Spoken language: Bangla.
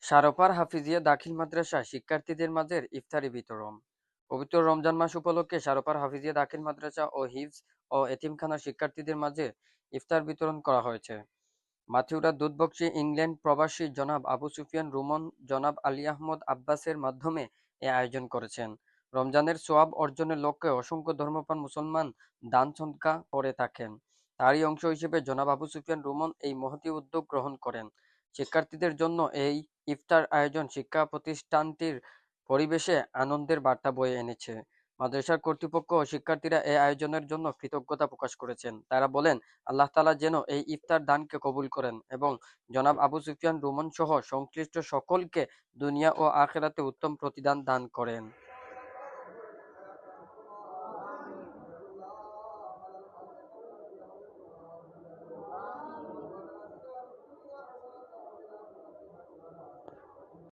সারোপার হাফিজিয়া দাখিল মাদ্রাসা শিক্ষার্থীদের মাঝে ইফতারি বিতরণ। পবিত্র রমজান মাস উপলক্ষে সারোপার হাফিজিয়া দাখিল মাদ্রাসা ও হিফজ ও এতিমখানার শিক্ষার্থীদের মাঝে ইফতার বিতরণ করা হয়েছে। মাথিউরা দুধবক্সী ইংল্যান্ড প্রবাসী জনাব আবু সুফিয়ান রুমন জনাব আলী আহমদ আব্বাসের মাধ্যমে এ আয়োজন করেছেন। রমজানের সোয়াব অর্জনের লক্ষ্যে অসংখ্য ধর্মপ্রাণ মুসলমান দান সদকা করে থাকেন। তারই অংশ হিসেবে জনাব আবু সুফিয়ান রুমন এই মহতী উদ্যোগ গ্রহণ করেন। শিক্ষার্থীদের জন্য এই ইফতার আয়োজন শিক্ষা প্রতিষ্ঠানটির পরিবেশে আনন্দের বার্তা বয়ে এনেছে। মাদ্রাসার কর্তৃপক্ষ ও শিক্ষার্থীরা এই আয়োজনের জন্য কৃতজ্ঞতা প্রকাশ করেছেন। তারা বলেন, আল্লাহ তাআলা যেন এই ইফতার দানকে কবুল করেন এবং জনাব আবু সুফিয়ান রুমন সহ সংশ্লিষ্ট সকলকে দুনিয়া ও আখিরাতে উত্তম প্রতিদান দান করেন।